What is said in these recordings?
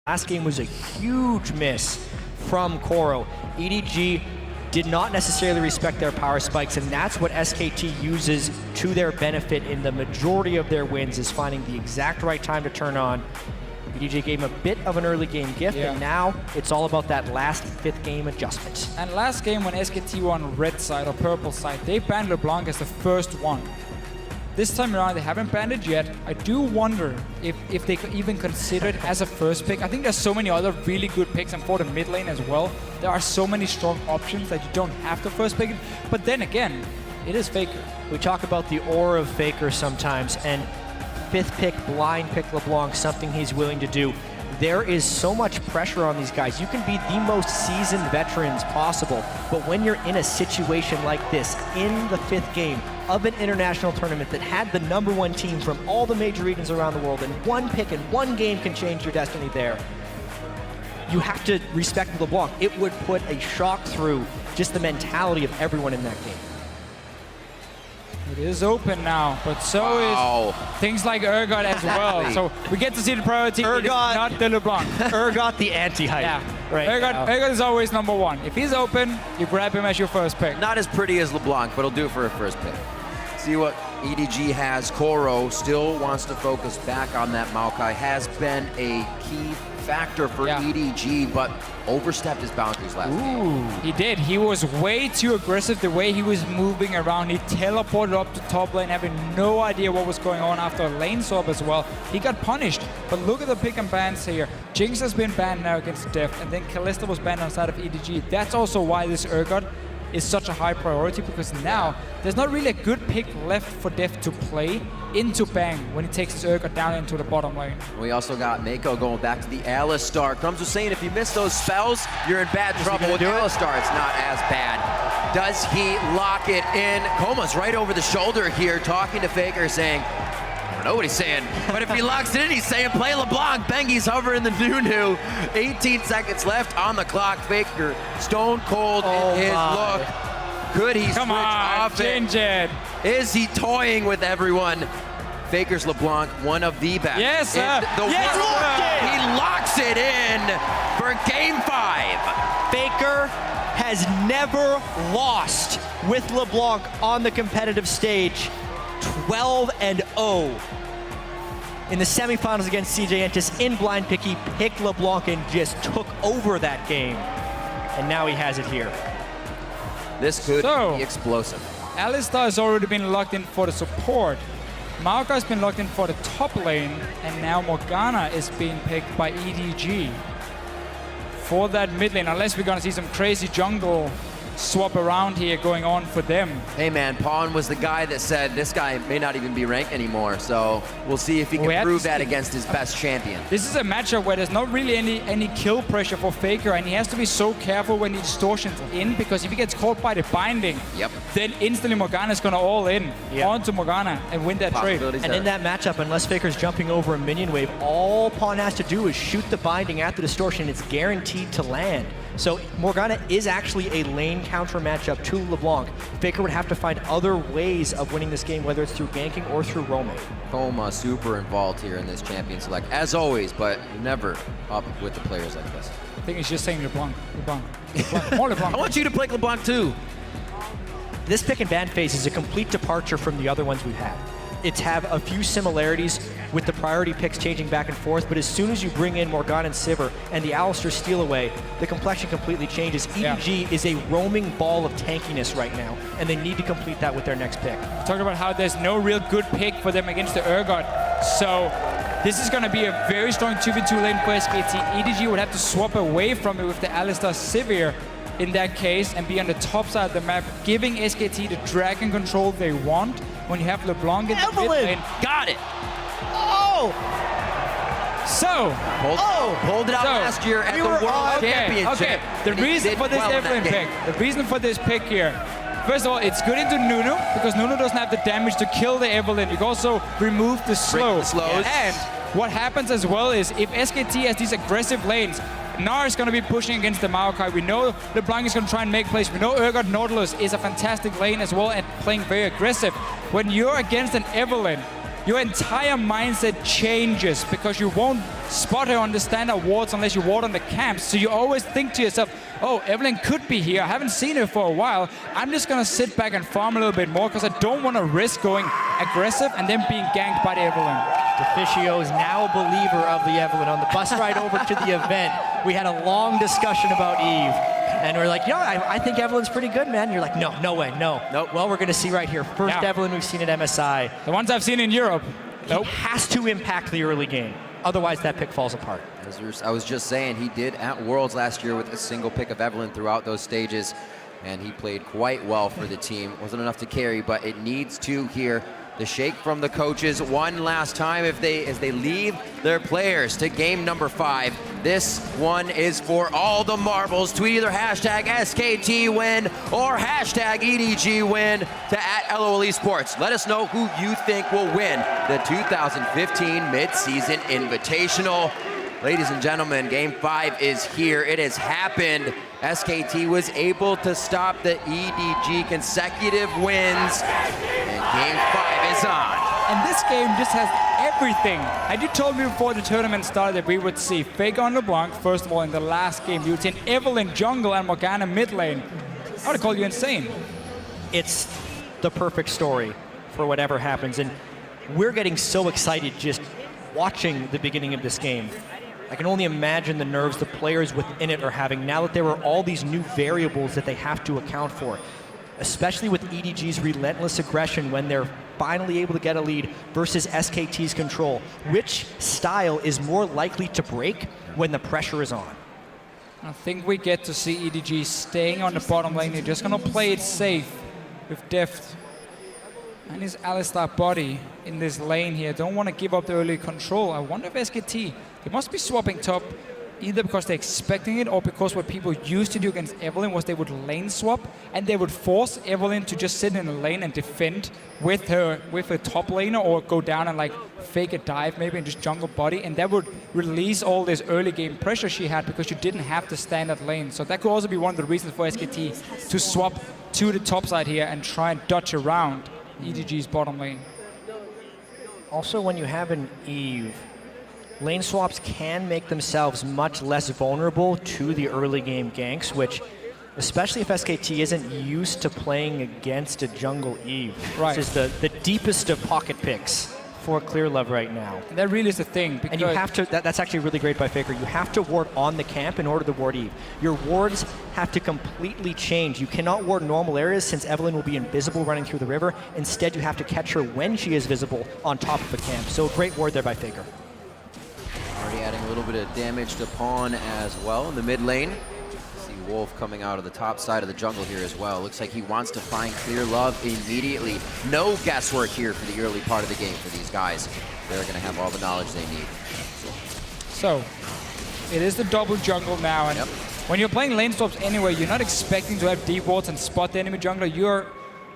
Last game was a huge miss from Koro. EDG did not necessarily respect their power spikes, and that's what SKT uses to their benefit in the majority of their wins, is finding the exact right time to turn on. EDG gave him a bit of an early game gift, and now it's all about that last 5th game adjustment. And last game when SKT were on red side or purple side, they banned LeBlanc as the first one. This time around, they haven't banned it yet. I do wonder if they could even consider it as a first pick. I think there's so many other really good picks, and for the mid lane as well, there are so many strong options that you don't have to first pick it. But then again, it is Faker. We talk about the aura of Faker sometimes, and 5th pick, blind pick LeBlanc, something he's willing to do. There is so much pressure on these guys. You can be the most seasoned veterans possible, but when you're in a situation like this, in the 5th game of an international tournament that had the #1 team from all the major regions around the world, and one pick and one game can change your destiny there, you have to respect LeBlanc. It would put a shock through just the mentality of everyone in that game. It is open now, but so is things like Urgot as well. So we get to see the priority. Urgot, not the LeBlanc. Urgot the anti-hype. Yeah, right. Urgot is always #1. If he's open, you grab him as your first pick. Not as pretty as LeBlanc, but he'll do it for a first pick. See what EDG has. Koro still wants to focus back on that Maokai. Has been a key factor for EDG, but overstepped his boundaries last game. He did. He was way too aggressive the way he was moving around. He teleported up to top lane, having no idea what was going on after a lane swap as well. He got punished. But look at the pick and bans here. Jinx has been banned now against Deft, and then Kalista was banned on the side of EDG. That's also why this Urgot is such a high priority, because now there's not really a good pick left for Deft to play into Bang when he takes his Urgot down into the bottom lane. We also got Mako going back to the Alistar. Crumbs was saying if you miss those spells, you're in bad trouble. With Alistar, it's not as bad. Does he lock it in? Koma's right over the shoulder here, talking to Faker, saying, I don't know what he's saying, but if he locks it in, he's saying play LeBlanc. Bengi's hovering the Nunu. 18 seconds left on the clock. Faker stone cold in his look. Could he switch off it? Is he toying with everyone? Faker's LeBlanc, one of the best. Yes, sir. He locks it in for game 5. Faker has never lost with LeBlanc on the competitive stage. 12-0 in the semifinals against CJ Entis in blind pick. He picked LeBlanc and just took over that game, and now he has it here. This could be explosive. Alistar has already been locked in for the support. Maokai has been locked in for the top lane, and now Morgana is being picked by EDG for that mid lane, unless we're gonna see some crazy jungle swap around here going on for them. Hey man, Pawn was the guy that said this guy may not even be ranked anymore, so we'll see if he can prove that against his best champion. This is a matchup where there's not really any kill pressure for Faker, and he has to be so careful when he distortions in, because if he gets caught by the binding, then instantly Morgana is gonna all in onto Morgana and win that trade. And in that matchup, unless Faker's jumping over a minion wave, all Pawn has to do is shoot the binding at the distortion. It's guaranteed to land. So Morgana is actually a lane counter matchup to LeBlanc. Faker would have to find other ways of winning this game, whether it's through ganking or through roaming. Koma super involved here in this champion select, as always, but never up with the players like this. I think he's just saying LeBlanc. More LeBlanc. I want you to play LeBlanc too. This pick and ban phase is a complete departure from the other ones we've had. It's have a few similarities with the priority picks changing back and forth, but as soon as you bring in Morgana and Sivir and the Alistar steal away, the complexion completely changes. EDG is a roaming ball of tankiness right now, and they need to complete that with their next pick. Talking about how there's no real good pick for them against the Urgot, so this is going to be a very strong 2v2 lane for SKT. EDG would have to swap away from it with the Alistar Sivir in that case and be on the top side of the map, giving SKT the dragon control they want when you have LeBlanc in the mid lane. Got it! Oh! So, pulled it out last year at the World Championship. The reason for this Evelyn pick, the reason for this pick here, first of all, it's good into Nunu, because Nunu doesn't have the damage to kill the Evelyn. You can also remove the slow. And what happens as well is, if SKT has these aggressive lanes, Gnar is going to be pushing against the Maokai. We know LeBlanc is going to try and make plays. We know Urgot Nautilus is a fantastic lane as well and playing very aggressive. When you're against an Evelyn, your entire mindset changes because you won't spot her on the standard wards unless you ward on the camps. So you always think to yourself, oh, Evelyn could be here. I haven't seen her for a while. I'm just going to sit back and farm a little bit more because I don't want to risk going aggressive and then being ganked by the Evelyn. Deficio is now a believer of the Evelyn. On the bus ride over to the event, we had a long discussion about Eve. And we're like, I think Evelyn's pretty good, man. And you're like, no way, no. Nope. Well, we're going to see right here. First Evelyn we've seen at MSI. The ones I've seen in Europe. He has to impact the early game. Otherwise, that pick falls apart. As I was just saying, he did at Worlds last year with a single pick of Evelyn throughout those stages, and he played quite well for the team. Wasn't enough to carry, but it needs to here. The shake from the coaches one last time as they leave their players to game number 5. This one is for all the marbles. Tweet either hashtag SKT win or hashtag EDG win to @LOL Esports. Let us know who you think will win the 2015 Mid-Season Invitational. Ladies and gentlemen, game 5 is here. It has happened. SKT was able to stop the EDG consecutive wins, and game 5 is on. And this game just has everything. Had you told me before the tournament started that we would see Faker on LeBlanc, first of all, in the last game, you would see an Evelyn jungle and Morgana mid lane, I would have called you insane. It's the perfect story for whatever happens, and we're getting so excited just watching the beginning of this game. I can only imagine the nerves the players within it are having now that there are all these new variables that they have to account for, especially with EDG's relentless aggression when they're finally able to get a lead versus SKT's control. Which style is more likely to break when the pressure is on? I think we get to see EDG staying on the bottom lane. They're just going to play it safe with Deft and his Alistar body in this lane here. Don't want to give up the early control. I wonder if SKT, they must be swapping top either because they're expecting it or because what people used to do against Evelyn was they would lane swap and they would force Evelyn to just sit in a lane and defend with her top laner or go down and like fake a dive maybe and just jungle body, and that would release all this early game pressure she had because you didn't have to stand at lane. So that could also be one of the reasons for SKT to swap to the top side here and try and dodge around EDG's bottom lane. Also, when you have an Eve, lane swaps can make themselves much less vulnerable to the early game ganks, which, especially if SKT isn't used to playing against a jungle Eve. Right. This is the deepest of pocket picks for Clear Love right now. And that really is the thing. And you have to, that's actually really great by Faker, you have to ward on the camp in order to ward Eve. Your wards have to completely change. You cannot ward normal areas since Evelyn will be invisible running through the river. Instead, you have to catch her when she is visible on top of the camp. So a great ward there by Faker. Already adding a little bit of damage to Pawn as well in the mid lane. See Wolf coming out of the top side of the jungle here as well. Looks like he wants to find Clear Love immediately. No guesswork here for the early part of the game for these guys. They're going to have all the knowledge they need. So, it is the double jungle now, and when you're playing lane swaps anyway, you're not expecting to have deep wards and spot the enemy jungler.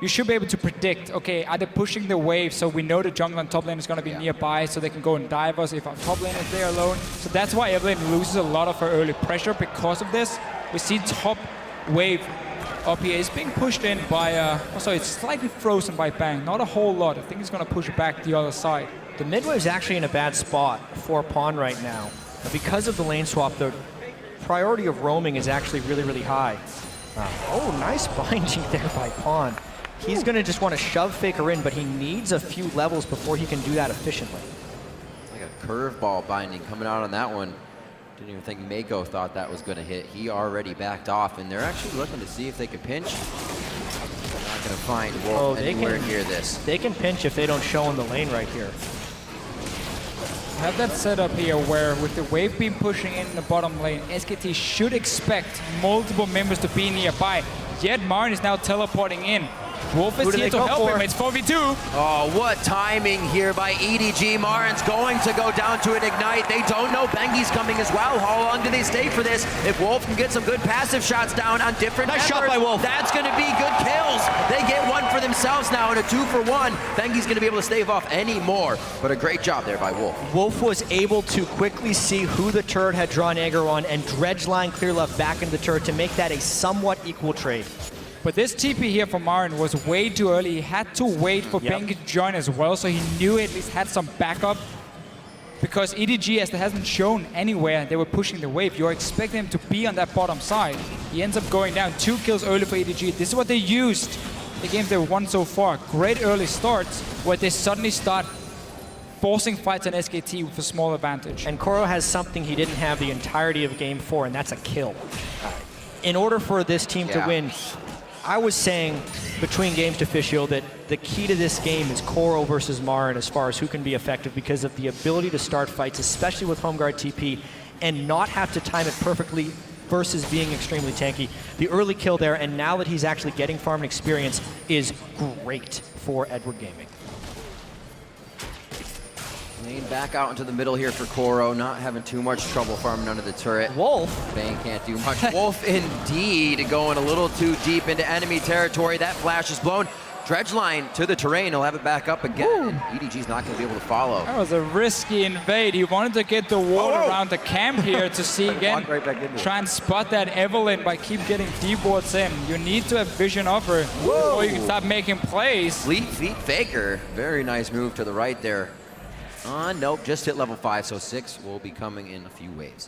You should be able to predict, okay, are they pushing the wave so we know the jungle and top lane is going to be nearby so they can go and dive us if our top lane is there alone. So that's why Evelyn loses a lot of her early pressure because of this. We see top wave up here is being pushed in by, also it's slightly frozen by Bang, not a whole lot. I think he's going to push it back the other side. The mid wave's actually in a bad spot for Pawn right now. Because of the lane swap, the priority of roaming is actually really, really high. Oh, nice binding there by Pawn. He's going to just want to shove Faker in, but he needs a few levels before he can do that efficiently. Like a curveball binding coming out on that one. Didn't even think Mako thought that was going to hit. He already backed off, and they're actually looking to see if they could pinch. They're not going to find Wolf anywhere near this. They can pinch if they don't show in the lane right here. Have that set up here where with the wave beam pushing in the bottom lane, SKT should expect multiple members to be nearby. Yet Marn is now teleporting in. Wolf is here to help him. It's 4v2. Oh, what timing here by EDG. Marin's going to go down to an ignite. They don't know Bengi's coming as well. How long do they stay for this? If Wolf can get some good passive shots down on different nice members, shot by Wolf. That's going to be good kills. They get one for themselves now and a 2-for-1. Bengi's going to be able to stave off any more, but a great job there by Wolf. Wolf was able to quickly see who the turret had drawn aggro on and dredge line Clear Love back into the turret to make that a somewhat equal trade. But this TP here from Marin was way too early. He had to wait for Bengi to join as well, so he knew he at least had some backup. Because EDG, as they hasn't shown anywhere, they were pushing the wave. You're expecting him to be on that bottom side. He ends up going down. 2 kills early for EDG. This is what they used the games they've won so far. Great early starts where they suddenly start forcing fights on SKT with a small advantage. And Koro has something he didn't have the entirety of Game 4, and that's a kill. In order for this team to win, I was saying between games to Fischio that the key to this game is Koro versus Marin as far as who can be effective because of the ability to start fights, especially with home guard TP, and not have to time it perfectly versus being extremely tanky. The early kill there, and now that he's actually getting farm and experience, is great for Edward Gaming. Lane back out into the middle here for Koro, not having too much trouble farming under the turret. Wolf. Bang can't do much. Wolf indeed going a little too deep into enemy territory. That flash is blown. Dredge line to the terrain. He'll have it back up again. And EDG's not going to be able to follow. That was a risky invade. He wanted to get the wall around the camp here to see again. Right back into try and spot that Evelyn by keep getting D-boards in. You need to have vision of her before you can start making plays. Fleet Faker. Very nice move to the right there. Nope, just hit level 5, so 6 will be coming in a few waves.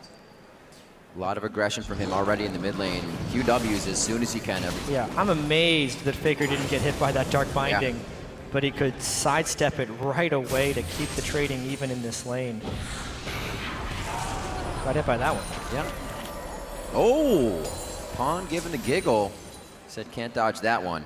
A lot of aggression from him already in the mid lane. QWs as soon as he can. Yeah, I'm amazed that Faker didn't get hit by that Dark Binding, but he could sidestep it right away to keep the trading even in this lane. Got hit by that one. Yeah. Oh, Pawn giving the giggle. Said can't dodge that one.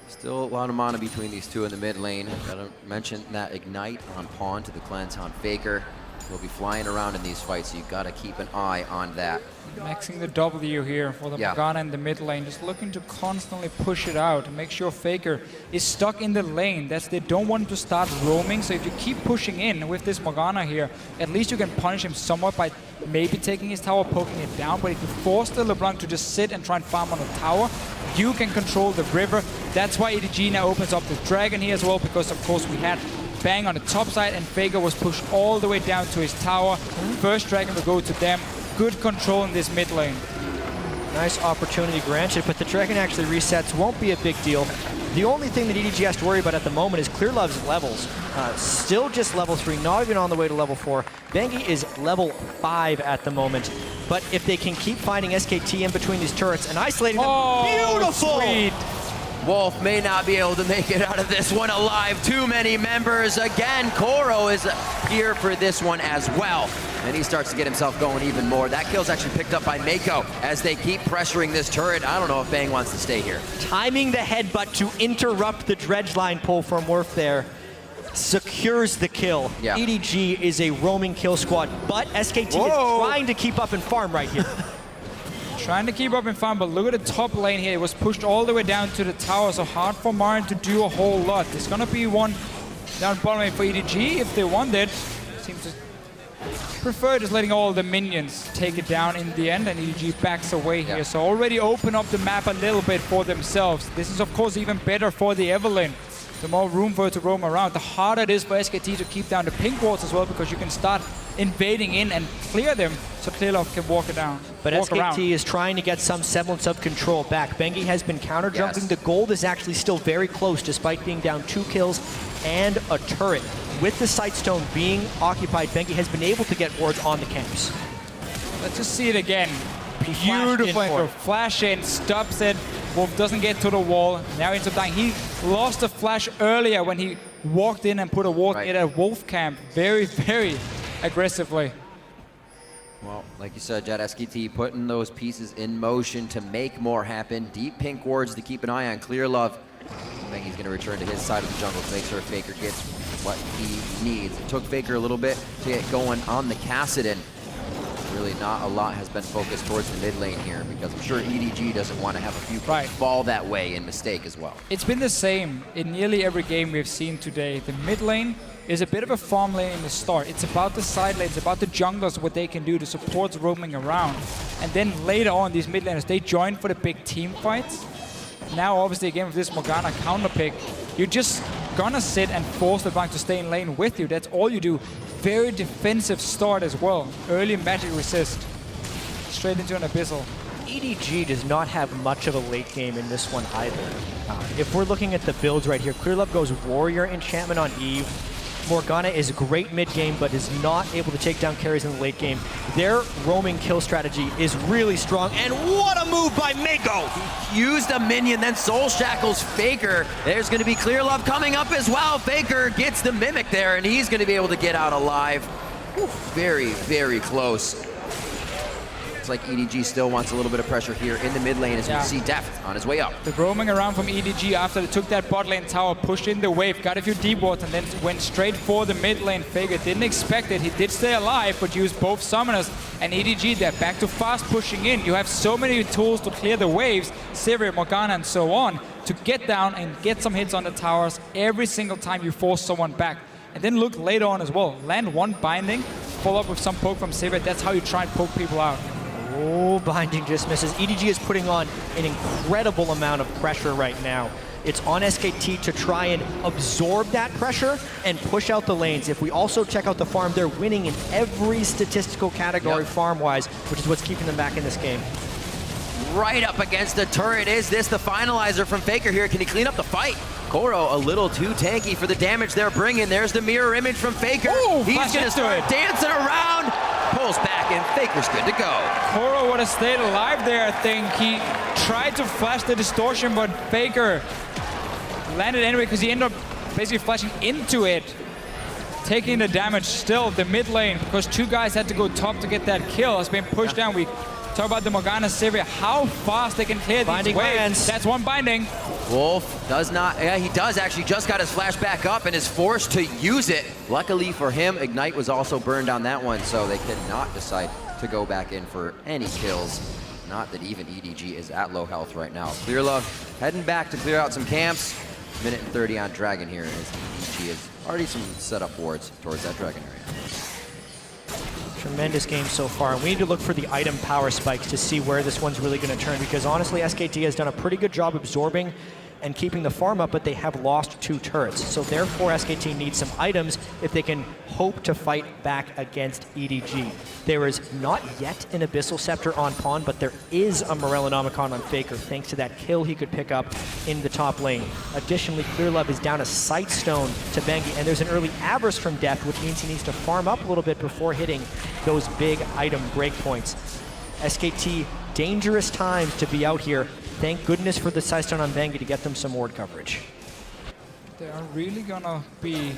Still a lot of mana between these two in the mid lane. Gotta mention that Ignite on Pawn to the cleanse on Faker. He'll be flying around in these fights, so you've got to keep an eye on that. Maxing the W here for the Morgana in the mid lane, just looking to constantly push it out and make sure Faker is stuck in the lane. They don't want him to start roaming, so if you keep pushing in with this Morgana here, at least you can punish him somewhat by maybe taking his tower, poking it down, but if you force the LeBlanc to just sit and try and farm on the tower, you can control the river. That's why EDG now opens up the Dragon here as well, because of course we had Bang on the top side and Faker was pushed all the way down to his tower. First Dragon will go to them. Good control in this mid lane. Nice opportunity granted, but the Dragon actually resets. Won't be a big deal. The only thing that EDG has to worry about at the moment is Clear Love's levels. Still just level 3, not even on the way to level 4. Bengi is level 5 at the moment. But if they can keep finding SKT in between these turrets and isolating them, beautiful! Sweet. Wolf may not be able to make it out of this one alive. Too many members. Again, Koro is here for this one as well. And he starts to get himself going even more. That kill's actually picked up by Mako as they keep pressuring this turret. I don't know if Bang wants to stay here. Timing the headbutt to interrupt the dredge line pull from Worf there secures the kill. Yeah. EDG is a roaming kill squad, but SKT is trying to keep up and farm right here. Trying to keep up in farm, but look at the top lane here. It was pushed all the way down to the tower, so hard for Marin to do a whole lot. There's going to be one down bottom lane for EDG if they want it. Seems to prefer just letting all the minions take it down in the end, and EDG backs away here. So already open up the map a little bit for themselves. This is of course even better for the Evelyn. The more room for her to roam around, the harder it is for SKT to keep down the pink wards as well, because you can start invading in and clear them so Clearlove can walk it down. But SKT is trying to get some semblance of control back. Bengi has been counter jumping. The gold is actually still very close despite being down 2 kills and a turret. With the Sightstone being occupied, Bengi has been able to get wards on the camps. Let's just see it again. Beautiful. Flash in, stops it. Wolf doesn't get to the wall. Now he ends up dying. He lost a flash earlier when he walked in and put a ward in a Wolf camp. Very, very aggressively. Well, like you said, Jet, SKT putting those pieces in motion to make more happen. Deep pink wards to keep an eye on. Clear Love. I think he's going to return to his side of the jungle to make sure Faker gets what he needs. It took Faker a little bit to get going on the Kassadin. Really not a lot has been focused towards the mid lane here, because I'm sure EDG doesn't want to have a few fall that way and mistake as well. It's been the same in nearly every game we've seen today. The mid lane is a bit of a farm lane in the start. It's about the side lanes, about the junglers, what they can do to support roaming around. And then later on, these mid laners, they join for the big team fights. Now, obviously, again, with this Morgana counter pick, you're just gonna sit and force the bank to stay in lane with you. That's all you do. Very defensive start as well. Early magic resist. Straight into an Abyssal. EDG does not have much of a late game in this one either. If we're looking at the builds right here, Clearlove goes Warrior Enchantment on Eve. Morgana is great mid-game, but is not able to take down carries in the late game. Their roaming kill strategy is really strong, and what a move by Mako! He used a minion, then Soul Shackles Faker. There's going to be Clearlove coming up as well. Faker gets the Mimic there, and he's going to be able to get out alive. Whew, very, very close. Looks like EDG still wants a little bit of pressure here in the mid lane as we see Deft on his way up. The roaming around from EDG after they took that bot lane tower, pushed in the wave, got a few deep wards, and then went straight for the mid lane. Faker didn't expect it. He did stay alive, but used both summoners. And EDG, they're back to fast pushing in. You have so many tools to clear the waves, Sivir, Morgana, and so on, to get down and get some hits on the towers every single time you force someone back. And then look later on as well. Land one binding, follow up with some poke from Sivir. That's how you try and poke people out. Oh, binding just misses. EDG is putting on an incredible amount of pressure right now. It's on SKT to try and absorb that pressure and push out the lanes. If we also check out the farm, they're winning in every statistical category farm-wise, which is what's keeping them back in this game. Right up against the turret. Is this the finalizer from Faker here? Can he clean up the fight? Koro a little too tanky for the damage they're bringing. There's the mirror image from Faker. Ooh, he's going to start dancing around. Pulls back and Faker's good to go. Koro would have stayed alive there, I think. He tried to flash the distortion, but Faker landed anyway because he ended up basically flashing into it, taking the damage. Still, the mid lane, because two guys had to go top to get that kill, has been pushed down. We talk about the Morgana Sivir, how fast they can clear these waves. That's one binding. Wolf does not, he does actually just got his flash back up and is forced to use it. Luckily for him, Ignite was also burned on that one, so they cannot decide to go back in for any kills. Not that even EDG is at low health right now. Clearlove heading back to clear out some camps. Minute and 30 on Dragon here as EDG has already some setup wards towards that Dragon area. Tremendous game so far, and we need to look for the item power spikes to see where this one's really going to turn, because honestly SKT has done a pretty good job absorbing and keeping the farm up, but they have lost 2 turrets. So therefore SKT needs some items if they can hope to fight back against EDG. There is not yet an Abyssal Scepter on Pawn, but there is a Morellonomicon on Faker thanks to that kill he could pick up in the top lane. Additionally, Clearlove is down a Sightstone to Bengi, and there's an early Avarice from Deft, which means he needs to farm up a little bit before hitting those big item breakpoints. SKT, dangerous times to be out here. Thank goodness for the Sightstone on Bengi to get them some ward coverage. They are really gonna be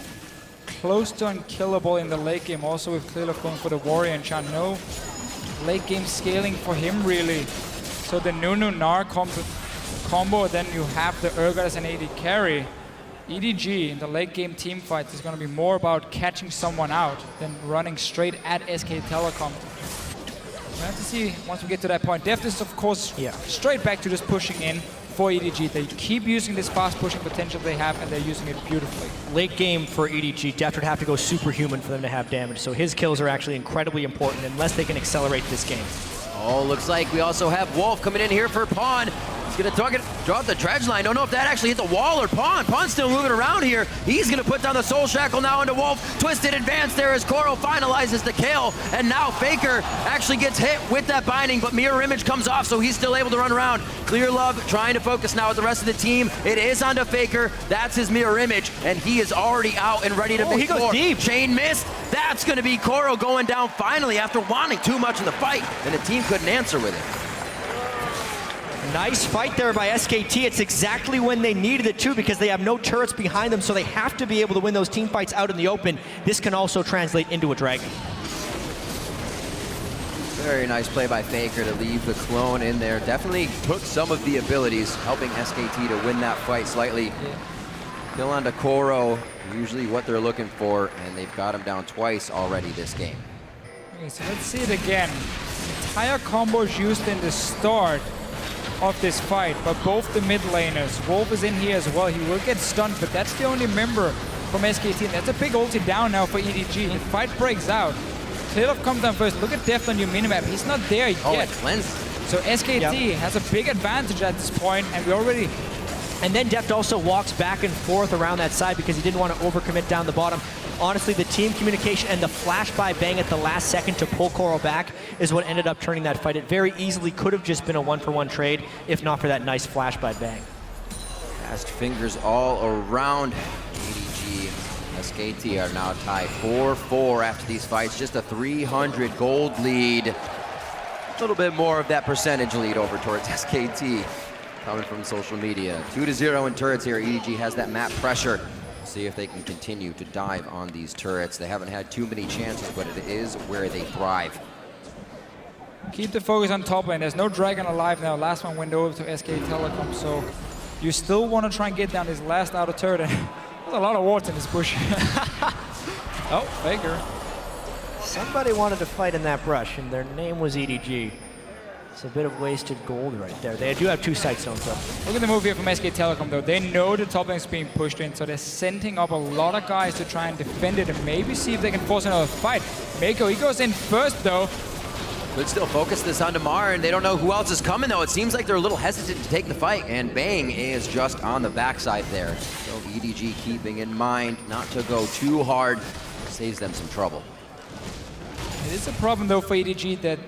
close to unkillable in the late game, also with Clearlove going for the Warrior Enchant. No late game scaling for him really. So the Nunu Gnar combo, then you have the Urgot as an AD carry. EDG in the late game team fights is gonna be more about catching someone out than running straight at SK Telecom. We have to see once we get to that point. Deft is, of course, straight back to just pushing in for EDG. They keep using this fast pushing potential they have, and they're using it beautifully. Late game for EDG, Deft would have to go superhuman for them to have damage, so his kills are actually incredibly important unless they can accelerate this game. Oh, looks like we also have Wolf coming in here for Pawn. He's gonna draw the dredge line. Don't know if that actually hit the wall or Pawn. Pawn's still moving around here. He's gonna put down the Soul Shackle now into Wolf. Twisted advance there as Koro finalizes the kill. And now Faker actually gets hit with that binding, but Mirror Image comes off, so he's still able to run around. Clearlove trying to focus now with the rest of the team. It is onto Faker. That's his Mirror Image, and he is already out and ready to make he goes more. deep. Chain missed. That's gonna be Koro going down finally after wanting too much in the fight, and the team couldn't answer with it. Nice fight there by SKT. It's exactly when they needed it too, because they have no turrets behind them, so they have to be able to win those team fights out in the open. This can also translate into a Dragon. Very nice play by Faker to leave the clone in there. Definitely took some of the abilities, helping SKT to win that fight slightly. Kill onto Koro, usually what they're looking for, and they've got him down twice already this game. Okay, so let's see it again. Entire combos used in the start of this fight, but both the mid laners. Wolf is in here as well. He will get stunned, but that's the only member from SKT. And that's a big ulti down now for EDG. The fight breaks out. Clearlove comes down first. Look at Deft on your minimap. He's not there yet. Oh, it cleansed. So SKT has a big advantage at this point, and we already... And then Deft also walks back and forth around that side because he didn't want to overcommit down the bottom. honestly, the team communication and the flash by Bang at the last second to pull Coral back is what ended up turning that fight. It very easily could have just been a 1-for-1 trade if not for that nice flash by Bang. Fast fingers all around. EDG, SKT are now tied 4-4 after these fights. Just a 300 gold lead. A little bit more of that percentage lead over towards SKT coming from social media. 2-0 in turrets here. EDG has that map pressure. See if they can continue to dive on these turrets. They haven't had too many chances, but it is where they thrive. Keep the focus on top lane. There's no Dragon alive now. Last one went over to SK Telecom, so you still want to try and get down this last outer turret. There's a lot of wards in this bush. Oh, Faker. Somebody wanted to fight in that brush, and their name was EDG. It's a bit of wasted gold right there. They do have 2 sight zones, though. Look at the move here from SK Telecom, though. They know the top lane is being pushed in, so they're sending up a lot of guys to try and defend it and maybe see if they can force another fight. Mako, he goes in first, though. Could still focus this on Damar, and they don't know who else is coming, though. It seems like they're a little hesitant to take the fight, and Bang is just on the backside there. So EDG keeping in mind not to go too hard. Saves them some trouble. It is a problem, though, for EDG that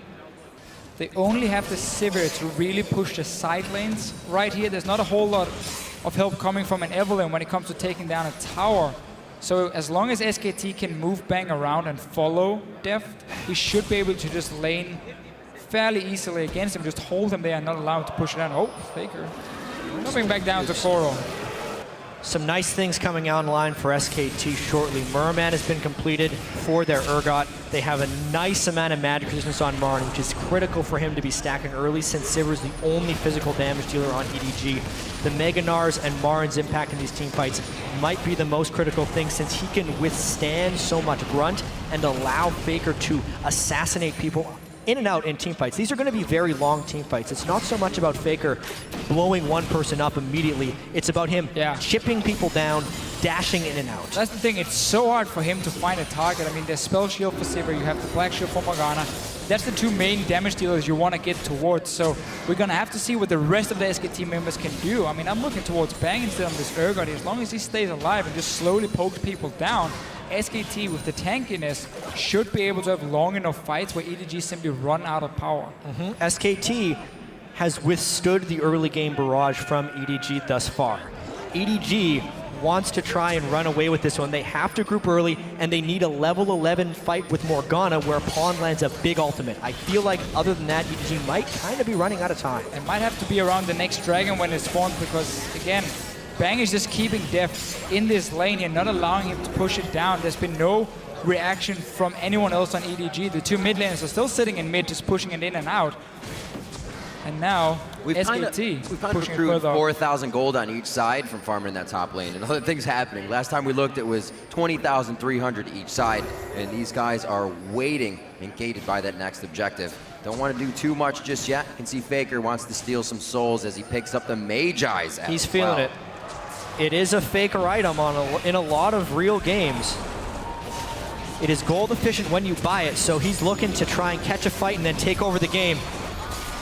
they only have the Sivir to really push the side lanes. Right here, there's not a whole lot of help coming from an Evelyn when it comes to taking down a tower. So as long as SKT can move Bang around and follow Deft, we should be able to just lane fairly easily against him, just hold him there and not allow him to push it down. Oh, Faker. Coming back down to Coral. Some nice things coming out in line for SKT shortly. Merman has been completed for their Urgot. They have a nice amount of magic resistance on Marn, which is critical for him to be stacking early since Sivir is the only physical damage dealer on EDG. The Mega Nars and Marn's impact in these team fights might be the most critical thing since he can withstand so much grunt and allow Faker to assassinate people in and out in team fights. These are going to be very long team fights. It's not so much about Faker blowing one person up immediately. It's about him chipping people down, dashing in and out. That's the thing. It's so hard for him to find a target. I mean, there's Spell Shield for Sivir. You have the Black Shield for Morgana. That's the 2 main damage dealers you want to get towards. So we're going to have to see what the rest of the SKT members can do. I mean, I'm looking towards Bang instead of this Urgot. As long as he stays alive and just slowly pokes people down, SKT with the tankiness should be able to have long enough fights where EDG simply run out of power. SKT has withstood the early game barrage from EDG thus far. EDG wants to try and run away with this one. They have to group early, and they need a level 11 fight with Morgana where Pawn lands a big ultimate. I feel like other than that, EDG might kind of be running out of time. It might have to be around the next dragon when it spawns because, again, Bang is just keeping Deft in this lane and not allowing him to push it down. There's been no reaction from anyone else on EDG. The 2 mid laners are still sitting in mid, just pushing it in and out. And now, SKT we've kind of accrued 4,000 gold on each side from farming that top lane, and other things happening. Last time we looked, it was 20,300 each side, and these guys are waiting and gated by that next objective. Don't want to do too much just yet. You can see Faker wants to steal some souls as he picks up the Magi's. He's feeling it. It is a Faker item in a lot of real games. It is gold efficient when you buy it, so he's looking to try and catch a fight and then take over the game.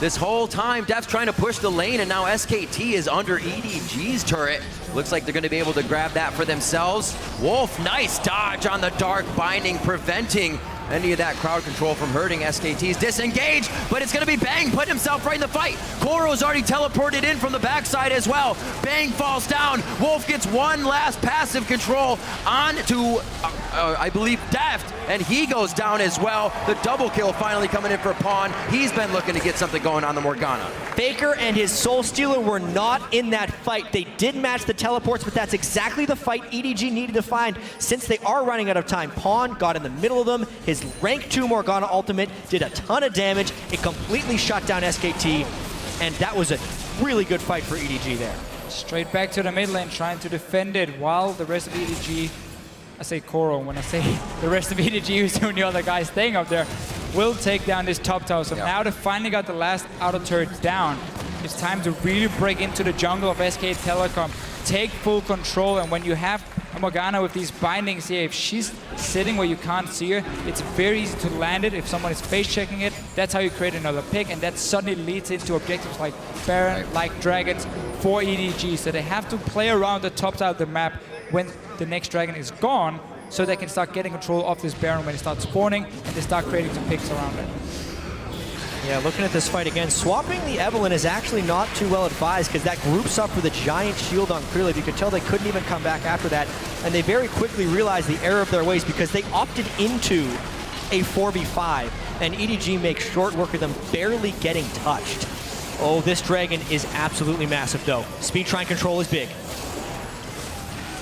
This whole time, Def's trying to push the lane, and now SKT is under EDG's turret. Looks like they're going to be able to grab that for themselves. Wolf, nice dodge on the Dark Binding, preventing any of that crowd control from hurting SKT's disengage, but it's going to be Bang putting himself right in the fight. Koro's already teleported in from the backside as well. Bang falls down. Wolf gets one last passive control on to, I believe, Deft, and he goes down as well. The double kill finally coming in for Pawn. He's been looking to get something going on the Morgana. Faker and his Soul Stealer were not in that fight. They did match the teleports, but that's exactly the fight EDG needed to find since they are running out of time. Pawn got in the middle of them. His rank 2 Morgana ultimate did a ton of damage. It completely shut down SKT, and that was a really good fight for EDG there. Straight back to the mid lane, trying to defend it while the rest of EDG, I say Koro when I say the rest of EDG, who's doing the other guys staying up there, will take down this top tower. So now they finally got the last outer turret down. It's time to really break into the jungle of SK Telecom, take full control, and when you have Morgana with these bindings here, if she's sitting where you can't see her, it's very easy to land it. If someone is face checking it, that's how you create another pick, and that suddenly leads into objectives like Baron, like Dragons for EDG. So they have to play around the top side of the map when the next dragon is gone so they can start getting control of this Baron when it starts spawning, and they start creating some picks around it. Yeah, looking at this fight again, swapping the Evelynn is actually not too well advised because that groups up for the giant shield on Krillip. You could tell they couldn't even come back after that, and they very quickly realized the error of their ways because they opted into a 4v5, and EDG makes short work of them barely getting touched. Oh, this dragon is absolutely massive though. Speed Trine control is big.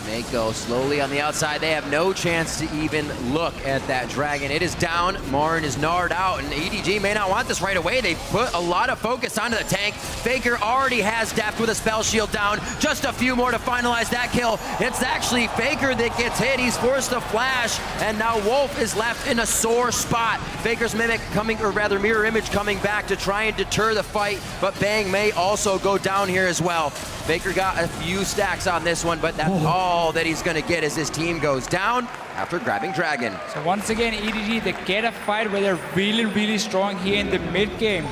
Mako slowly on the outside. They have no chance to even look at that dragon. It is down. Marin is gnarred out, and EDG may not want this right away. They put a lot of focus onto the tank. Faker already has depth with a spell shield down. Just a few more to finalize that kill. It's actually Faker that gets hit. He's forced to flash, and now Wolf is left in a sore spot. Faker's mimic coming, or rather mirror image coming back to try and deter the fight, but Bang may also go down here as well. Faker got a few stacks on this one, but that's all that he's gonna get as his team goes down after grabbing Dragon. So once again, EDG, they get a fight where they're really, really strong here in the mid game.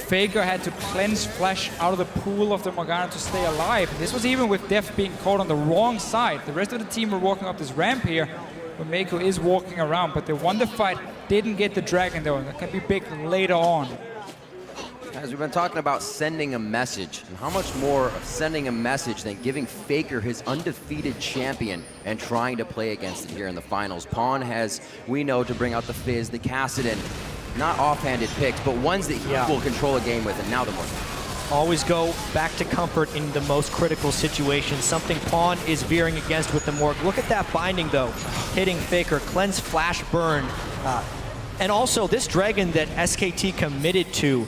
Faker had to cleanse Flash out of the pool of the Morgana to stay alive. This was even with Def being caught on the wrong side. The rest of the team were walking up this ramp here, but Mako is walking around, but they won the fight, didn't get the Dragon though, and that can be big later on. As we've been talking about sending a message, and how much more of sending a message than giving Faker his undefeated champion and trying to play against it here in the finals. Pawn has, we know, to bring out the Fizz, the Kassadin, not offhanded picks, but ones that he will control a game with, and now the Morgana. Always go back to comfort in the most critical situations, something Pawn is veering against with the Morg. Look at that binding though, hitting Faker, cleanse, flash, burn. And also this Dragon that SKT committed to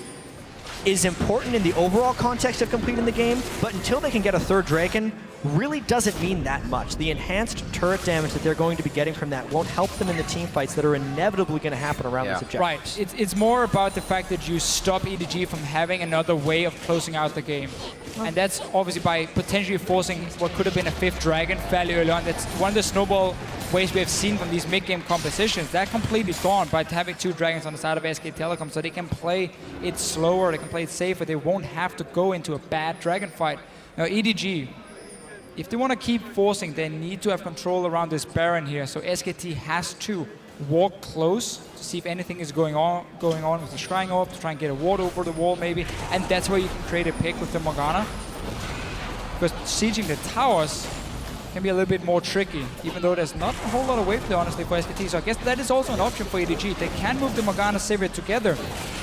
is important in the overall context of completing the game, but until they can get a third Dragon, really doesn't mean that much. The enhanced turret damage that they're going to be getting from that won't help them in the team fights that are inevitably going to happen around this objective. Right. It's more about the fact that you stop EDG from having another way of closing out the game. And that's obviously by potentially forcing what could have been a fifth Dragon fairly early on. That's one of the snowball ways we have seen from these mid-game compositions. That completely gone by having two Dragons on the side of SK Telecom, so they can play it slower, they can play it safer, they won't have to go into a bad Dragon fight. Now EDG, if they want to keep forcing, they need to have control around this Baron here, so SKT has to walk close to see if anything is going on with the Shrine Orb, to try and get a ward over the wall maybe, and that's where you can create a pick with the Morgana. Because sieging the towers can be a little bit more tricky, even though there's not a whole lot of wave there, honestly, for SKT. So I guess that is also an option for EDG. They can move the Morgana Sivir together,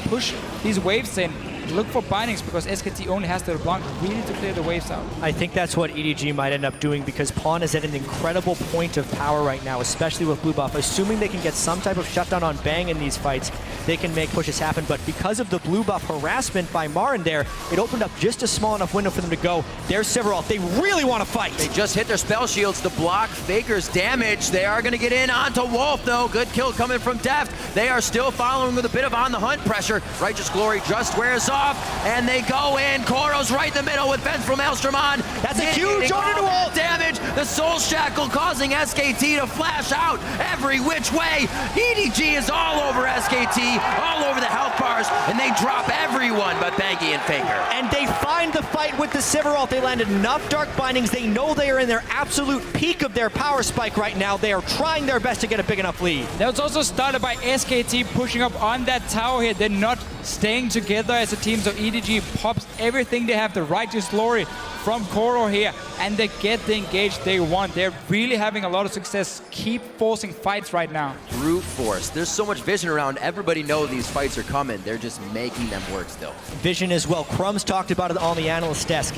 push these waves in, look for bindings, because SKT only has the LeBlanc really to clear the waves out. I think that's what EDG might end up doing because Pawn is at an incredible point of power right now, especially with blue buff. Assuming they can get some type of shutdown on Bang in these fights, they can make pushes happen. But because of the blue buff harassment by Marin there, it opened up just a small enough window for them to go. There's Sephiroth. They really want to fight. They just hit their spell shields to block Faker's damage. They are going to get in onto Wolf, though. Good kill coming from Deft. They are still following with a bit of on-the-hunt pressure. Righteous Glory just wears off, and they go in. Koro's right in the middle with Vengeful Maelstrom on. That's a huge on-into-ult damage. The Soul Shackle causing SKT to flash out every which way. EDG is all over SKT, all over the health bars, and they drop everyone but Bangy and Faker. And they find the fight with the Sephiroth. They landed enough Dark Bindings. They know they are in their absolute peak of their power spike right now. They are trying their best to get a big enough lead. That was also started by SKT pushing up on that tower here. They're not staying together as a team, so EDG pops everything they have, the Righteous Glory from Koro here, and they get the engage they want. They're really having a lot of success. Keep forcing fights right now. Brute force. There's so much vision around. Everybody knows these fights are coming. They're just making them work still. Vision as well. Crumbs talked about it on the analyst desk.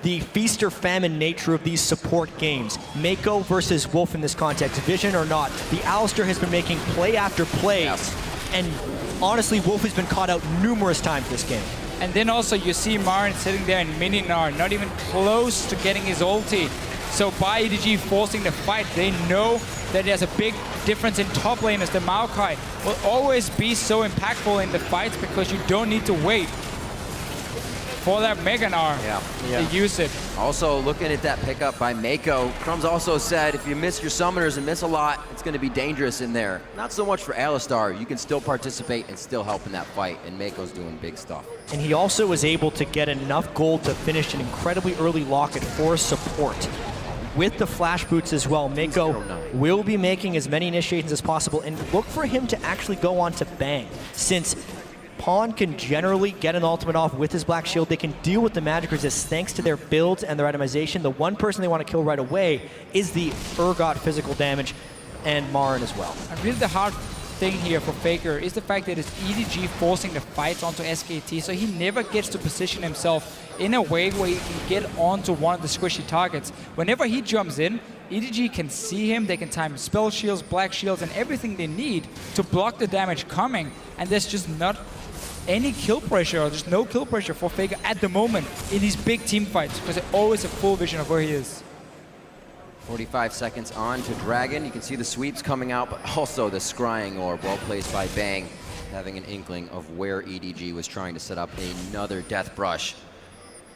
The feast or famine nature of these support games. Mako versus Wolf in this context, Vision or not. The Alistair has been making play after play. Yes. And honestly, Wolf has been caught out numerous times this game. And then also you see Marin sitting there in Mininar, not even close to getting his ulti. So by EDG forcing the fight, they know that there's a big difference in top lane as the Maokai will always be so impactful in the fights because you don't need to wait for that Meganar to use it. Also looking at that pickup by Mako, Crumbs also said if you miss your summoners and miss a lot, it's going to be dangerous in there. Not so much for Alistar. You can still participate and still help in that fight, and Mako's doing big stuff. And he also was able to get enough gold to finish an incredibly early locket for support. with the flash boots as well. Mako 0-9. will be making as many initiations as possible, and look for him to actually go on to Bang, since Pawn can generally get an ultimate off with his Black Shield. They can deal with the magic resist thanks to their builds and their itemization. The one person they want to kill right away is the Urgot physical damage, and Marin as well. And really the hard thing here for Faker is the fact that it's EDG forcing the fights onto SKT, so he never gets to position himself in a way where he can get onto one of the squishy targets. Whenever he jumps in, EDG can see him, they can time spell shields, black shields, and everything they need to block the damage coming, and there's just not any kill pressure, or there's no kill pressure for Faker at the moment in these big team fights, because they always have full vision of where he is. 45 seconds on to Dragon. You can see the sweeps coming out, but also the scrying orb, well placed by Bang, having an inkling of where EDG was trying to set up another death brush.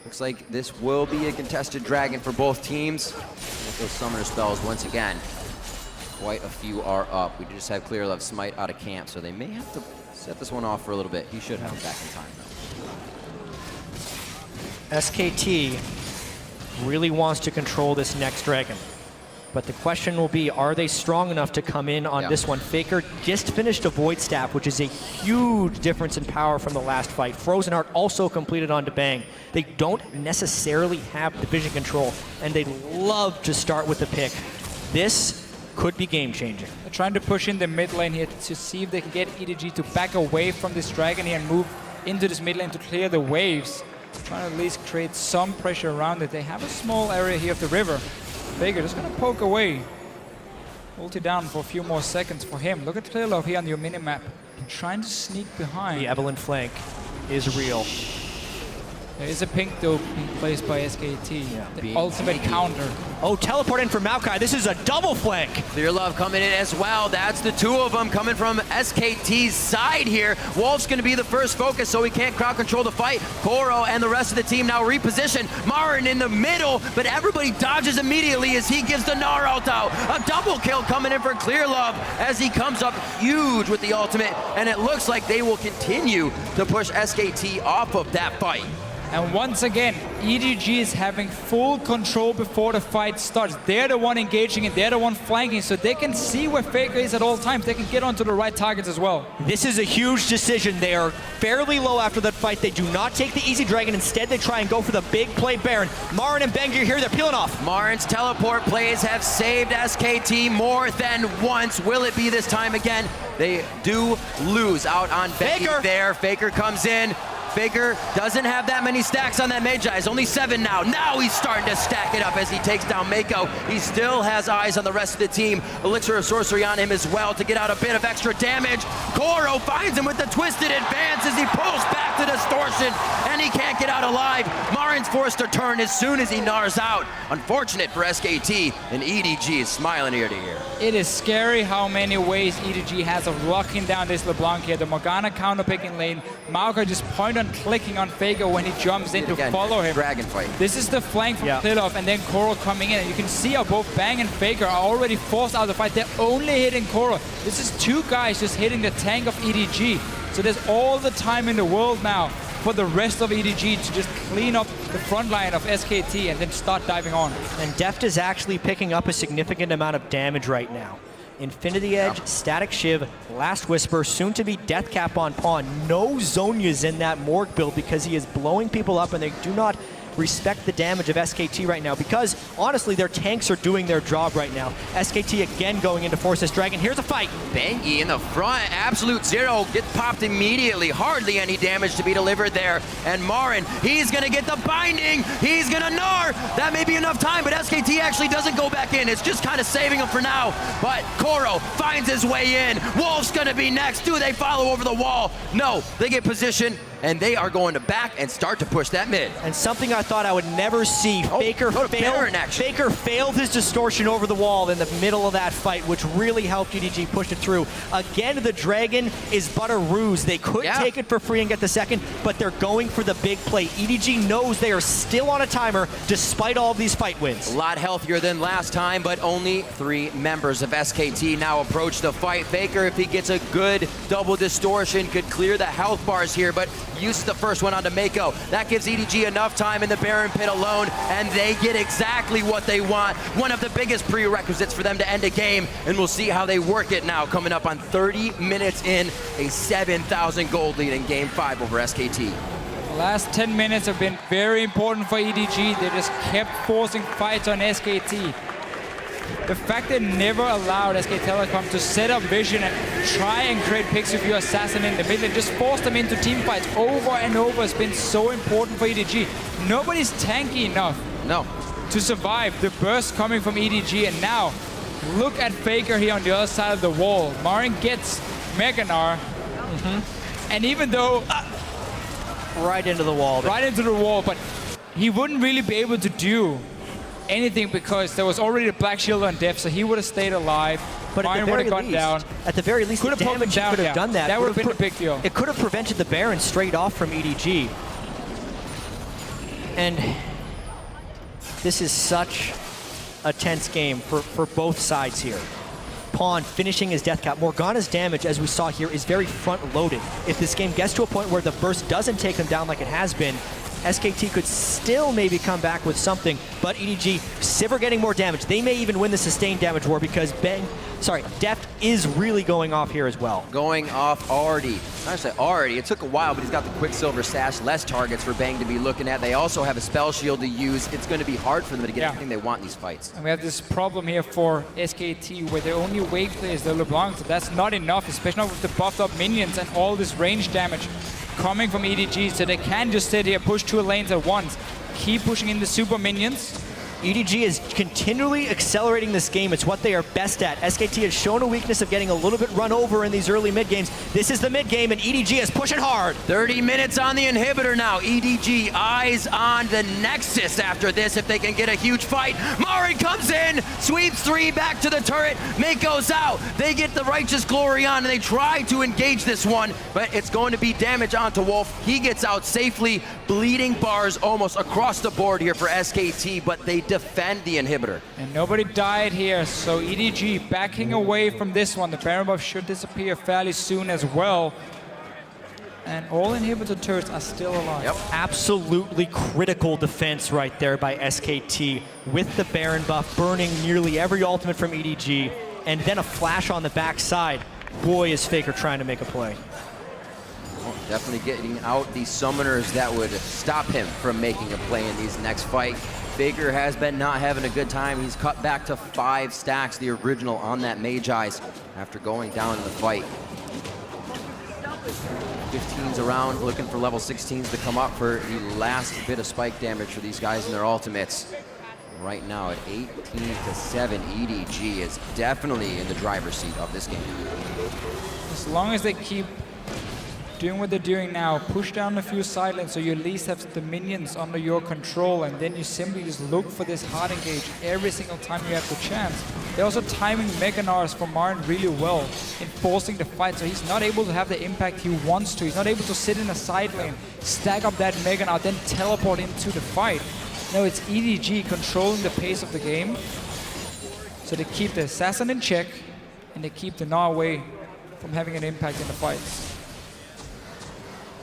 Looks like this will be a contested Dragon for both teams. With those summoner spells once again, quite a few are up. We just have Clear Love Smite out of camp, so they may have to set this one off for a little bit. He should have him back in time, though. SKT really wants to control this next Dragon. But the question will be, are they strong enough to come in on this one? Faker just finished a Void Staff, which is a huge difference in power from the last fight. Frozen Heart also completed onto Bang. They don't necessarily have division control, and they love to start with the pick. This could be game-changing. They're trying to push in the mid lane here to see if they can get EDG to back away from this Dragon here and move into this mid lane to clear the waves. Trying to at least create some pressure around it. They have a small area here of the river. Faker just gonna poke away. Ulti down for a few more seconds for him. Look at Clearlove here on your minimap. Trying to sneak behind. The Evelyn flank is real. There is a pink though being placed by SKT. The ultimate counter. Oh, teleport in for Maokai. This is a double flank. Clear Love coming in as well. That's the two of them coming from SKT's side here. Wolf's going to be the first focus, so he can't crowd control the fight. Koro and the rest of the team now reposition. Marin in the middle, but everybody dodges immediately as he gives the Gnar ult out. A double kill coming in for Clear Love as he comes up huge with the ultimate, and it looks like they will continue to push SKT off of that fight. And once again, EDG is having full control before the fight starts. They're the one engaging and they're the one flanking, so they can see where Faker is at all times. They can get onto the right targets as well. This is a huge decision. They are fairly low after that fight. They do not take the easy Dragon. Instead, they try and go for the big play Baron. Marin and Bangir here, they're peeling off. Marin's teleport plays have saved SKT more than once. Will it be this time again? They do lose out on Faker there. Faker comes in. Faker doesn't have that many stacks on that Magi. He's only 7 now. Now he's starting to stack it up as he takes down Mako. He still has eyes on the rest of the team. Elixir of Sorcery on him as well to get out a bit of extra damage. Koro finds him with the twisted advance as he pulls back to Distortion, and he can't get out alive. Marin's forced to turn as soon as he gnars out. Unfortunate for SKT, and EDG is smiling ear to ear. It is scary how many ways EDG has of locking down this LeBlanc here. The Morgana counter picking lane. Maokai just point on clicking on Faker when he jumps in to follow him. Dragon fight. This is the flank from Clearlove, and then Koro coming in. And you can see how both Bang and Faker are already forced out of the fight. They're only hitting Koro. This is 2 guys just hitting the tank of EDG. So there's all the time in the world now for the rest of EDG to just clean up the front line of SKT and then start diving on. And Deft is actually picking up a significant amount of damage right now. Infinity Edge, Static Shiv, Last Whisper, soon to be Death Cap on Pawn. No Zhonya's in that Morg build because he is blowing people up, and they do not respect the damage of SKT right now because, honestly, their tanks are doing their job right now. SKT again going into Force this Dragon. Here's a fight. Bengi in the front, Absolute Zero gets popped immediately. Hardly any damage to be delivered there. And Marin, he's gonna get the binding. He's gonna Gnar. That may be enough time, but SKT actually doesn't go back in. It's just kind of saving him for now. But Koro finds his way in. Wolf's gonna be next. Do they follow over the wall? No, they get position, and they are going to back and start to push that mid. And something I thought I would never see. Faker failed his distortion over the wall in the middle of that fight, which really helped EDG push it through. Again, the Dragon is but a ruse. They could take it for free and get the second, but they're going for the big play. EDG knows they are still on a timer despite all of these fight wins. A lot healthier than last time, but only 3 members of SKT now approach the fight. Faker, if he gets a good double distortion, could clear the health bars here, but uses the first one onto Mako. That gives EDG enough time in the the Baron pit alone, and they get exactly what they want. One of the biggest prerequisites for them to end a game, and we'll see how they work it now, coming up on 30 minutes in, a 7,000 gold lead in Game 5 over SKT. The last 10 minutes have been very important for EDG. They just kept forcing fights on SKT. The fact they never allowed SK Telecom to set up vision and try and create picks with your assassin in the middle and just force them into team fights over and over has been so important for EDG. Nobody's tanky enough to survive the burst coming from EDG, and now look at Faker here on the other side of the wall. Marin gets Meganar, and even though Right into the wall. right into the wall, but he wouldn't really be able to do anything because there was already a Black Shield on Def, so he would have stayed alive. But Marin would have gone down. at the very least, Could the have poked him damage he down, could have done that. That would have been a big deal. It could have prevented the Baron straight off from EDG. And this is such a tense game for both sides here. Pawn finishing his death cap. Morgana's damage, as we saw here, is very front-loaded. If this game gets to a point where the burst doesn't take them down like it has been, SKT could still maybe come back with something, but EDG, Sivir getting more damage. They may even win the sustained damage war because Deft is really going off here as well. Going off already. I say already, it took a while, but he's got the Quicksilver Sash, less targets for Bang to be looking at. They also have a Spell Shield to use. It's going to be hard for them to get everything they want in these fights. And we have this problem here for SKT where their only wave play is the LeBlanc, so that's not enough, especially not with the buffed up minions and all this range damage coming from EDG, so they can just sit here, push 2 lanes at once, keep pushing in the super minions. EDG is continually accelerating this game. It's what they are best at. SKT has shown a weakness of getting a little bit run over in these early mid games. This is the mid game, and EDG is pushing hard. 30 minutes on the inhibitor now. EDG eyes on the Nexus after this if they can get a huge fight. Marin comes in, sweeps 3 back to the turret. Mako's out. They get the Righteous Glory on, and they try to engage this one, but it's going to be damage onto Wolf. He gets out safely. Bleeding bars almost across the board here for SKT, but they defend the inhibitor. And nobody died here, so EDG backing away from this one. The Baron buff should disappear fairly soon as well. And all inhibitor turrets are still alive. Yep. Absolutely critical defense right there by SKT with the Baron buff burning nearly every ultimate from EDG, and then a flash on the backside. Boy, is Faker trying to make a play. Well, definitely getting out the summoners that would stop him from making a play in these next fight. Faker has been not having a good time. He's cut back to 5 stacks, the original on that Mage Eyes, after going down in the fight. 15s around, looking for level 16s to come up for the last bit of spike damage for these guys in their ultimates. Right now at 18-7, EDG is definitely in the driver's seat of this game. As long as they keep doing what they're doing now, push down a few side lanes so you at least have the minions under your control, and then you simply just look for this hard engage every single time you have the chance. They're also timing Meganars for Marin really well in forcing the fight, so he's not able to have the impact he wants to. He's not able to sit in a side lane, stack up that Meganar, then teleport into the fight. No, it's EDG controlling the pace of the game, so they keep the assassin in check and they keep the Gnar away from having an impact in the fights.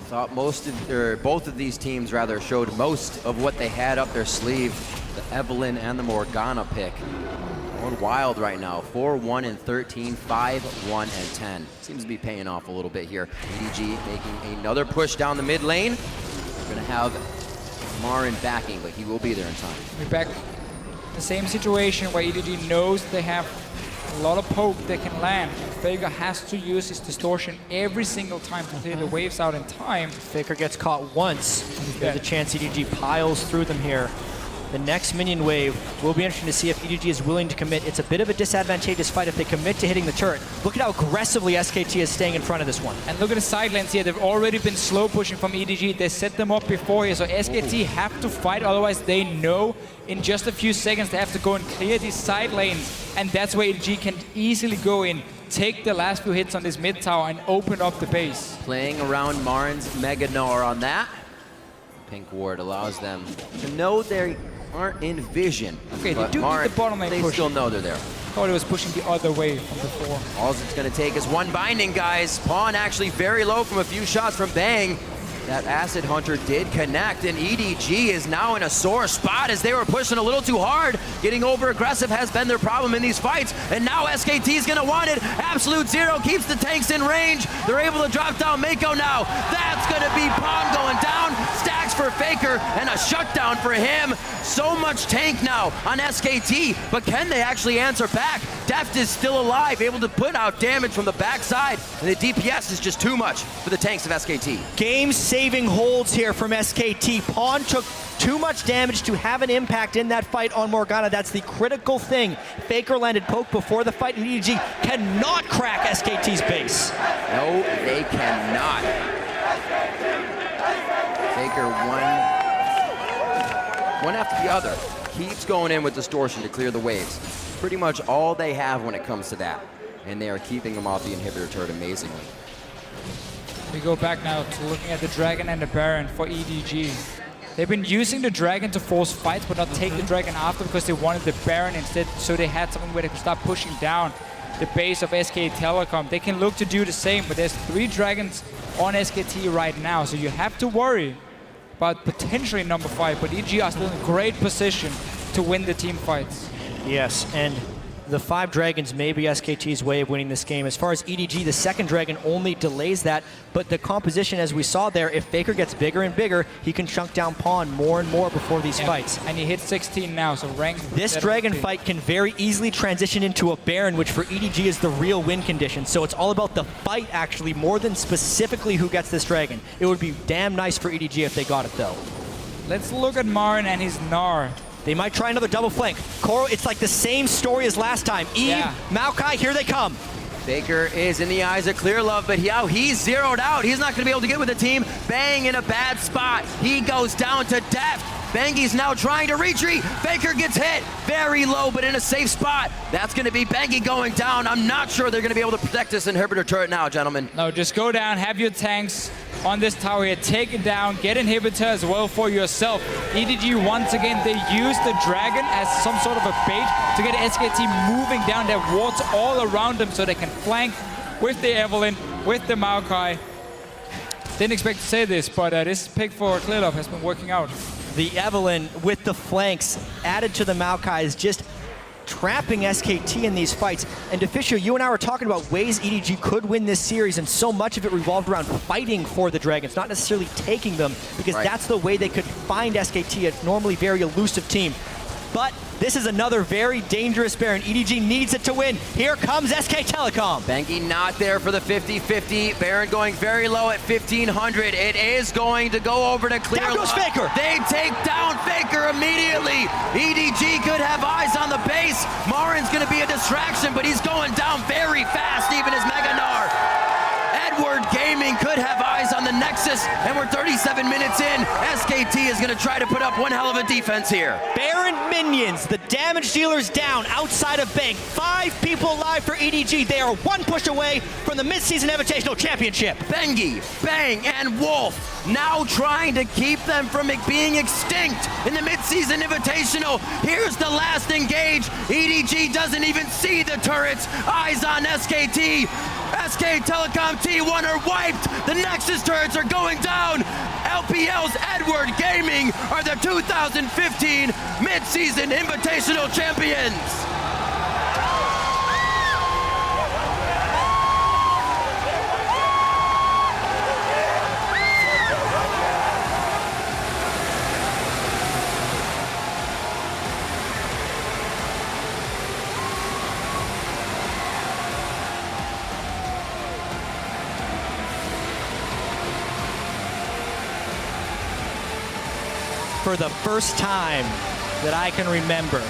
Thought both of these teams rather showed most of what they had up their sleeve. The Evelynn and the Morgana pick. Going wild right now. 4-1 and 13, 5-1 and 10. Seems to be paying off a little bit here. EDG making another push down the mid lane. We're gonna have Marin backing, but he will be there in time. We're back in the same situation where EDG knows they have a lot of poke they can land. Faker has to use his distortion every single time to clear the waves out in time. Faker gets caught once. There's a chance EDG piles through them here. The next minion wave will be interesting to see if EDG is willing to commit. It's a bit of a disadvantageous fight if they commit to hitting the turret. Look at how aggressively SKT is staying in front of this one. And look at the side lanes here. They've already been slow pushing from EDG. They set them up before here, so SKT have to fight. Otherwise, they know in just a few seconds they have to go and clear these side lanes. And that's where EDG can easily go in, take the last few hits on this mid tower and open up the base. Playing around Marin's Meganar on that. Pink Ward allows them to know they aren't in vision. Okay, they do Marin, need the bottom lane they push. still know they're there. Thought it was pushing the other way from before. All it's going to take is one binding, guys. Pawn actually very low from a few shots from Bang. That Acid Hunter did connect, and EDG is now in a sore spot as they were pushing a little too hard. Getting over aggressive has been their problem in these fights, and now SKT is going to want it. Absolute Zero keeps the tanks in range. They're able to drop down Mako now. That's going to be Pawn going down. Stacks for Faker, and a shutdown for him. So much tank now on SKT, but can they actually answer back? Deft is still alive, able to put out damage from the backside, and the DPS is just too much for the tanks of SKT. Game-saving holds here from SKT. Pawn took too much damage to have an impact in that fight on Morgana. That's the critical thing. Faker landed poke before the fight, and EDG cannot crack SKT's base. No, they cannot. Faker one after the other. Keeps going in with Distortion to clear the waves. Pretty much all they have when it comes to that. And they are keeping them off the inhibitor turret amazingly. We go back now to looking at the Dragon and the Baron for EDG. They've been using the Dragon to force fights, but not take the Dragon after because they wanted the Baron instead, so they had something where they could start pushing down the base of SK Telecom. They can look to do the same, but there's 3 Dragons on SKT right now, so you have to worry about potentially number 5, but EDG are still in great position to win the team fights. Yes, and the 5 Dragons may be SKT's way of winning this game. As far as EDG, the second Dragon only delays that, but the composition, as we saw there, if Faker gets bigger and bigger, he can chunk down Pawn more and more before these fights. And he hits 16 now, so rank. This Dragon fight can very easily transition into a Baron, which for EDG is the real win condition. So it's all about the fight, actually, more than specifically who gets this Dragon. It would be damn nice for EDG if they got it, though. Let's look at Marin and his Gnar. They might try another double flank. Koro, it's like the same story as last time. Eve, Maokai, here they come. Faker is in the eyes of Clear Love, but he's zeroed out. He's not going to be able to get with the team. Bang in a bad spot. He goes down to Deft. Bangy's now trying to retreat. Faker gets hit very low, but in a safe spot. That's going to be Bangy going down. I'm not sure they're going to be able to protect this inhibitor turret now, gentlemen. No, just go down, have your tanks on this tower here, take it down, get inhibitor as well for yourself. EDG, once again, they use the Dragon as some sort of a bait to get SKT moving down their wards all around them so they can flank with the Evelynn, with the Maokai. Didn't expect to say this, but this pick for Clear Love has been working out. The Evelynn with the flanks added to the Maokai is just trapping SKT in these fights. And Deficio, you and I were talking about ways EDG could win this series, and so much of it revolved around fighting for the Dragons, not necessarily taking them, because that's the way they could find SKT, a normally very elusive team. But this is another very dangerous Baron. EDG needs it to win. Here comes SK Telecom. Bangy not there for the 50-50. Baron going very low at 1,500. It is going to go over to Clear. Down goes Faker. They take down Faker immediately. EDG could have eyes on the base. Marin's going to be a distraction, but he's going down very fast, even as Mega Gnar. Edward Gaming could have eyes on the Nexus, and we're 37 minutes in. SKT is going to try to put up one hell of a defense here. Baron minions, the damage dealers down outside of Bank. 5 people alive for EDG. They are 1 push away from the Mid-Season Invitational Championship. Bengi, Bang, and Wolf now trying to keep them from being extinct in the Mid-Season Invitational. Here's the last engage. EDG doesn't even see the turrets. Eyes on SKT. SK Telecom T1 are wiped. The Nexus turrets are going down. LPL's Edward Gaming are the 2015 Mid-Season Invitational Champions. For the first time that I can remember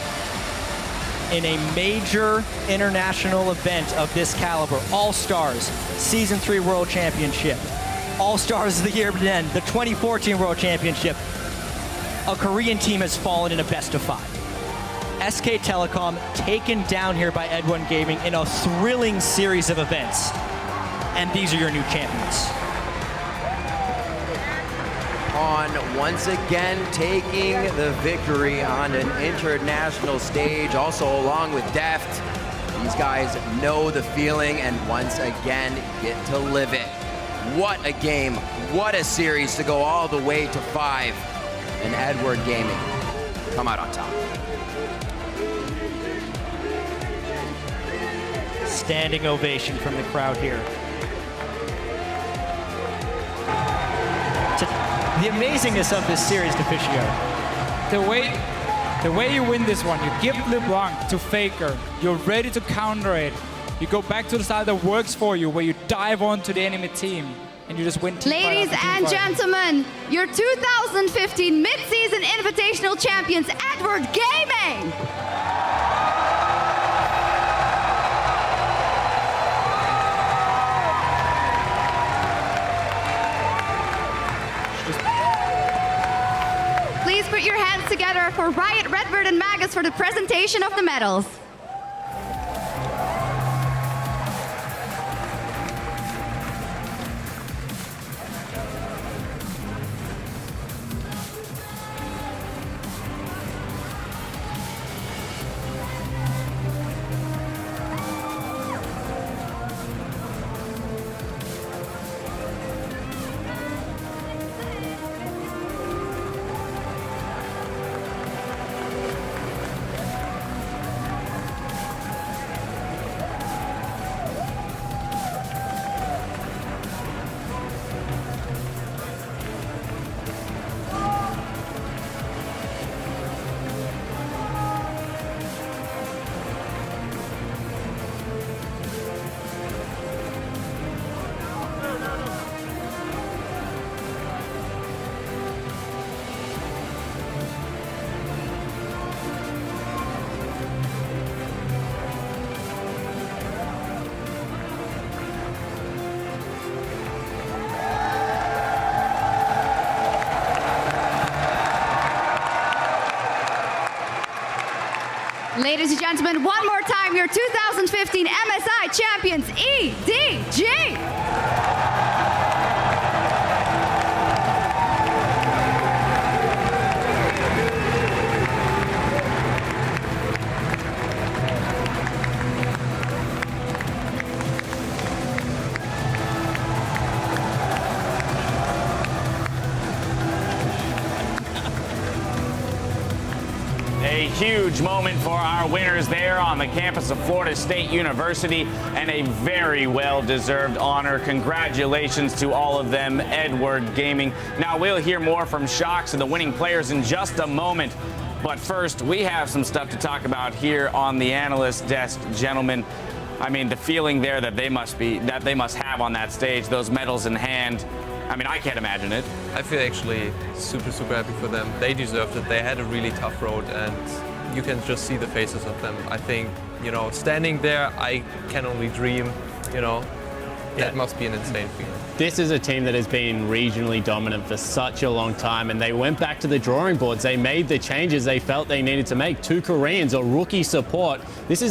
in a major international event of this caliber, All-Stars, Season 3 World Championship, All-Stars of the year then, the 2014 World Championship, a Korean team has fallen in a best of 5. SK Telecom taken down here by Ed1 Gaming in a thrilling series of events. And these are your new champions. On once again taking the victory on an international stage, also along with Deft. These guys know the feeling and once again get to live it. What a game. What a series to go all the way to 5. And Edward Gaming come out on top. Standing ovation from the crowd here. The amazingness of this series, Deficio. The way you win this one, you give LeBlanc to Faker, you're ready to counter it, you go back to the style that works for you, where you dive onto the enemy team, and you just win team fight Ladies after team and fight. gentlemen, your 2015 Mid-Season Invitational Champions, Edward Gaming! Please put your hands together for Riot, Redbird, and Magus for the presentation of the medals. Ladies and gentlemen, one more time, your 2015 MSI champions, EDG! A huge moment for our winners there on the campus of Florida State University, and a very well-deserved honor. Congratulations to all of them, Edward Gaming. Now, we'll hear more from Shox and the winning players in just a moment. But first, we have some stuff to talk about here on the analyst desk, gentlemen. I mean, the feeling there that they must have on that stage, those medals in hand. I mean, I can't imagine it. I feel actually super happy for them. They deserved it. They had a really tough road, and you can just see the faces of them. I think, you know, standing there, I can only dream, you know, that must be an insane feeling. This is a team that has been regionally dominant for such a long time, and they went back to the drawing boards. They made the changes they felt they needed to make. 2 Koreans, a rookie support. This is